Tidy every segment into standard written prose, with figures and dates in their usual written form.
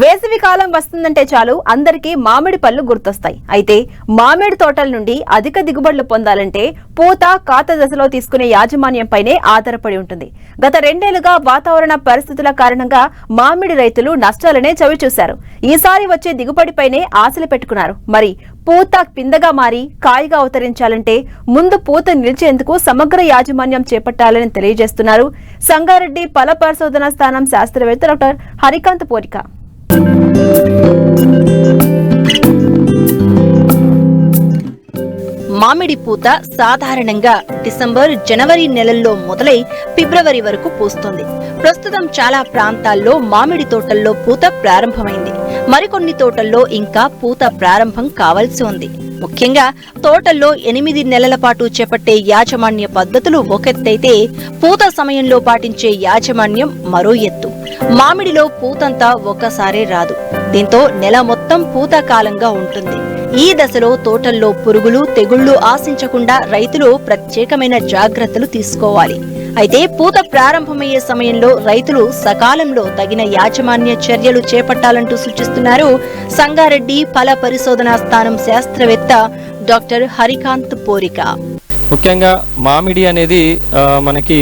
వేసవి కాలం వస్తుందంటే చాలు అందరికీ మామిడి పళ్ళు గుర్తొస్తాయి. అయితే మామిడి తోటల నుండి అధిక దిగుబడులు పొందాలంటే పూత కాత దశలో తీసుకునే యాజమాన్యంపైనే ఆధారపడి ఉంటుంది. గత 2 ఏళ్లుగా వాతావరణ పరిస్థితుల కారణంగా మామిడి రైతులు నష్టాలనే చవిచూశారు. ఈసారి వచ్చే దిగుబడిపైనే ఆశలు పెట్టుకున్నారు. మరి పూత పిందగా మారి కాయగా అవతరించాలంటే ముందు పూత నిలిచేందుకు సమగ్ర యాజమాన్యం చేపట్టాలని తెలియజేస్తున్నారు సంగారెడ్డి ఫల పరిశోధనా స్థానం శాస్త్రవేత్త డాక్టర్ హరికాంత్ పోరిక. మామిడి పూత సాధారణంగా డిసెంబర్, జనవరి నెలల్లో మొదలై ఫిబ్రవరి వరకు పూస్తుంది. ప్రస్తుతం చాలా ప్రాంతాల్లో మామిడి తోటల్లో పూత ప్రారంభమైంది. మరికొన్ని తోటల్లో ఇంకా పూత ప్రారంభం కావాల్సి ఉంది. ముఖ్యంగా తోటల్లో 8 నెలల పాటు చేపట్టే యాజమాన్య పద్ధతులు ఒకెత్తైతే పూత సమయంలో పాటించే యాజమాన్యం మరో ఎత్తు. మామిడిలో పూతంతా ఒక్కసారే రాదు. దీంతో నెల మొత్తం పూత కాలంగా ఉంటుంది. ఈ దశలో తోటల్లో పురుగులు, తెగుళ్లు ఆశించకుండా రైతులు ప్రత్యేకమైన జాగ్రత్తలు తీసుకోవాలి. అయితే పూత ప్రారంభమయ్యే సమయంలో రైతులు సకాలంలో తగిన యాజమాన్య చర్యలు చేపట్టాలంటూ సూచిస్తున్నారు సంగారెడ్డి ఫల పరిశోధనా స్థానం శాస్త్రవేత్త డాక్టర్ హరికాంత్ పోరిక. ముఖ్యంగా మామిడి అనేది మనకి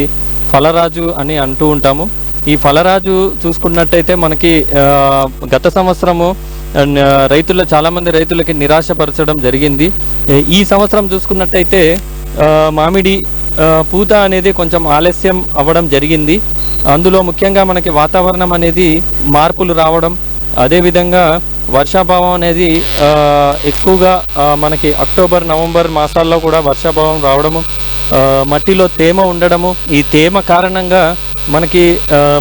ఫలరాజు అని అంటూ ఉంటాము. ఈ ఫలరాజు చూసుకున్నట్టయితే మనకి గత సంవత్సరము చాలా మంది రైతులకి నిరాశపరచడం జరిగింది. ఈ సంవత్సరం చూసుకున్నట్టయితే మామిడి పూత అనేది కొంచెం ఆలస్యం అవ్వడం జరిగింది. అందులో ముఖ్యంగా మనకి వాతావరణం అనేది మార్పులు రావడం, అదేవిధంగా వర్షాభావం అనేది ఎక్కువగా మనకి అక్టోబర్, నవంబర్ మాసాల్లో కూడా వర్షాభావం రావడము, మట్టిలో తేమ ఉండడము, ఈ తేమ కారణంగా మనకి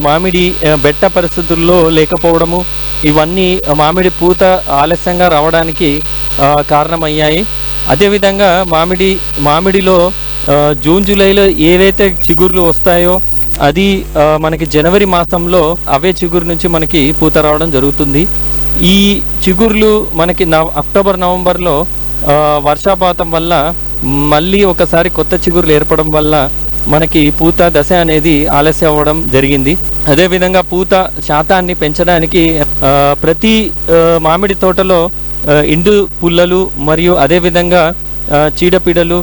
మామిడి బెట్ట పరిస్థితుల్లో లేకపోవడము, ఇవన్నీ మామిడి పూత ఆలస్యంగా రావడానికి కారణమయ్యాయి. అదేవిధంగా మామిడిలో జూన్, జూలైలో ఏవైతే చిగుర్లు వస్తాయో అది మనకి జనవరి మాసంలో అవే చిగురు నుంచి మనకి పూత రావడం జరుగుతుంది. ఈ చిగుర్లు మనకి అక్టోబర్, నవంబర్లో వర్షపాతం వల్ల మళ్ళీ ఒకసారి కొత్త చిగుర్లు ఏర్పడడం వల్ల మనకి పూత దశ అనేది ఆలస్యం అవ్వడం జరిగింది. అదేవిధంగా పూత శాతాన్ని పెంచడానికి ప్రతి మామిడి తోటలో ఎండు పుల్లలు మరియు అదేవిధంగా చీడపీడలు,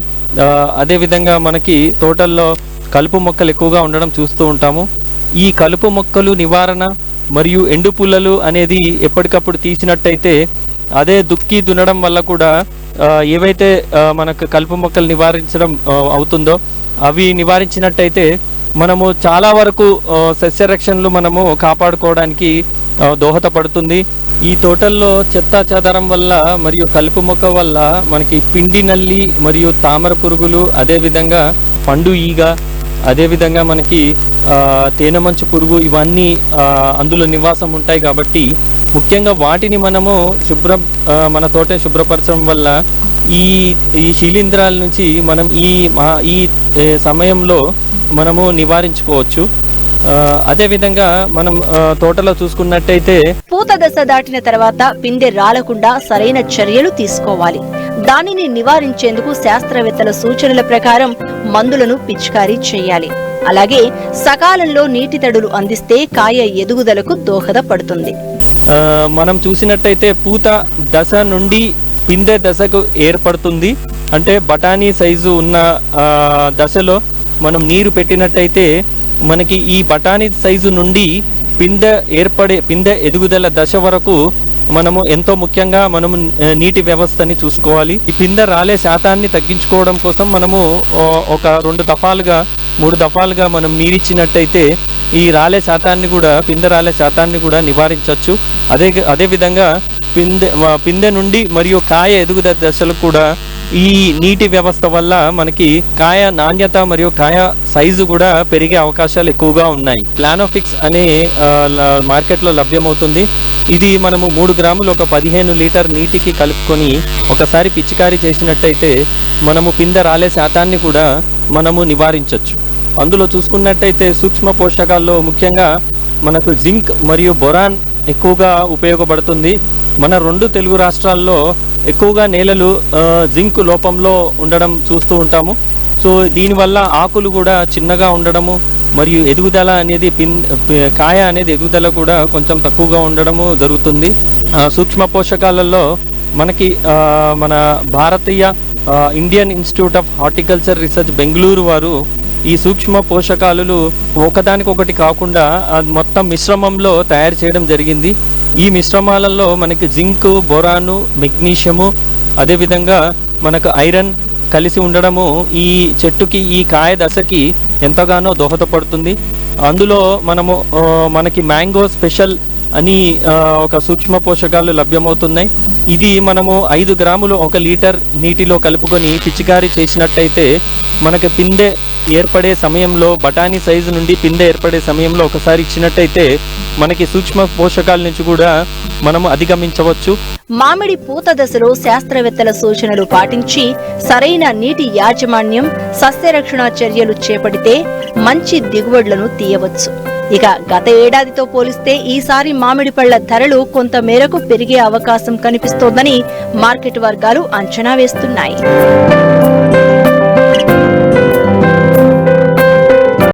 అదేవిధంగా మనకి తోటల్లో కలుపు మొక్కలు ఎక్కువగా ఉండడం చూస్తూ ఉంటాము. ఈ కలుపు మొక్కలు నివారణ మరియు ఎండు పుల్లలు అనేది ఎప్పటికప్పుడు తీసినట్టయితే అదే దున్నడం వల్ల కూడా ఏవైతే మనకు కలుపు మొక్కలు నివారించడం అవుతుందో అవి నివారించినట్టయితే మనము చాలా వరకు సస్యరక్షణలు మనము కాపాడుకోవడానికి దోహదపడుతుంది. ఈ తోటల్లో చెత్తా చెదారం వల్ల మరియు కలుపు మొక్క వల్ల మనకి పిండి నల్లి మరియు తామర పురుగులు, అదేవిధంగా పండు ఈగ, అదేవిధంగా మనకి తేనెమంచు పురుగు, ఇవన్నీ అందులో నివాసం ఉంటాయి. కాబట్టి ముఖ్యంగా వాటిని మనము మన తోటని శుభ్రపరచడం వల్ల ఈ శిలీంధ్రాల నుంచి మనం ఈ సమయంలో మనము నివారించుకోవచ్చు. అదేవిధంగా మనం తోటలో చూసుకున్నట్టయితే పూత దశ దాటిన తర్వాత పిందె రాలకుండా సరైన చర్యలు తీసుకోవాలి. దానిని నివారించేందుకు శాస్త్రవేత్తల సూచనల ప్రకారం మందులను పిచికారీ చేయాలి. అలాగే సకాలంలో నీటి తడులు అందిస్తే కాయ ఎదుగుదలకు దోహదపడుతుంది. మనం చూసినట్టయితే పూత దశ నుండి పిందె దశకు ఏర్పడుతుంది. అంటే బఠానీ సైజు ఉన్న దశలో మనం నీరు పెట్టినట్టయితే మనకి ఈ బఠానీ సైజు నుండి పిందె ఎదుగుదల దశ వరకు మనము ఎంతో ముఖ్యంగా మనము నీటి వ్యవస్థని చూసుకోవాలి. ఈ పిందె రాలే శాతాన్ని తగ్గించుకోవడం కోసం మనము ఒక 2 దఫాలుగా 3 దఫాలుగా మనం నీరిచ్చినట్టయితే ఈ పిందె రాలే శాతాన్ని కూడా నివారించవచ్చు. అదేవిధంగా పిందె నుండి మరియు కాయ ఎదుగుదల దశలు కూడా ఈ నీటి వ్యవస్థ వల్ల మనకి కాయ నాణ్యత మరియు కాయ సైజు కూడా పెరిగే అవకాశాలు ఎక్కువగా ఉన్నాయి. ప్లానోఫిక్స్ అనే మార్కెట్లో లభ్యమవుతుంది. ఇది మనము 3 గ్రాములు ఒక 15 లీటర్ నీటికి కలుపుకొని ఒకసారి పిచికారీ చేసినట్టయితే మనము పిందె రాలే శాతాన్ని కూడా మనము నివారించవచ్చు. అందులో చూసుకున్నట్టయితే సూక్ష్మ పోషకాల్లో ముఖ్యంగా మనకు జింక్ మరియు బొరాన్ ఎక్కువగా ఉపయోగపడుతుంది. మన 2 తెలుగు రాష్ట్రాల్లో ఎక్కువగా నేలలు జింక్ లోపంలో ఉండడం చూస్తూ ఉంటాము. సో దీనివల్ల ఆకులు కూడా చిన్నగా ఉండడము, మరియు ఎదుగుదల అనేది కాయ అనేది ఎదుగుదల కూడా కొంచెం తక్కువగా ఉండడము జరుగుతుంది. సూక్ష్మ పోషకాలలో మనకి మన భారతీయ Indian Institute of Horticulture Research Bengaluru వారు ఈ సూక్ష్మ పోషకాలు ఒకదానికొకటి కాకుండా మొత్తం మిశ్రమంలో తయారు చేయడం జరిగింది. ఈ మిశ్రమాలలో మనకి జింక్, బొరాను, మెగ్నీషియము, అదేవిధంగా మనకు ఐరన్ కలిసి ఉండడము ఈ చెట్టుకి, ఈ కాయ దశకి ఎంతగానో దోహదపడుతుంది. అందులో మనకి మ్యాంగో స్పెషల్ అని ఒక సూక్ష్మ పోషకాలు లభ్యమవుతున్నాయి. ఇది మనము 5 గ్రాములు 1 లీటర్ నీటిలో కలుపుకొని పిచికారీ చేసినట్టయితే మనకి పిందె ఏర్పడే సమయంలో, బఠానీ సైజు నుండి పిందె ఏర్పడే సమయంలో ఒకసారి ఇచ్చినట్టయితే మనకి సూక్ష్మ పోషకాల నుంచి కూడా మనము అధిగమించవచ్చు. మామిడి పూత దశలో శాస్త్రవేత్తల సూచనలు పాటించి సరైన నీటి యాజమాన్యం, సస్యరక్షణ చర్యలు చేపడితే మంచి దిగుబడులను తీయవచ్చు. ఇక గత ఏడాదితో పోలిస్తే ఈసారి మామిడి పళ్ల ధరలు కొంత మేరకు పెరిగే అవకాశం కనిపిస్తోందని మార్కెట్ వర్గాలు అంచనా వేస్తున్నాయి.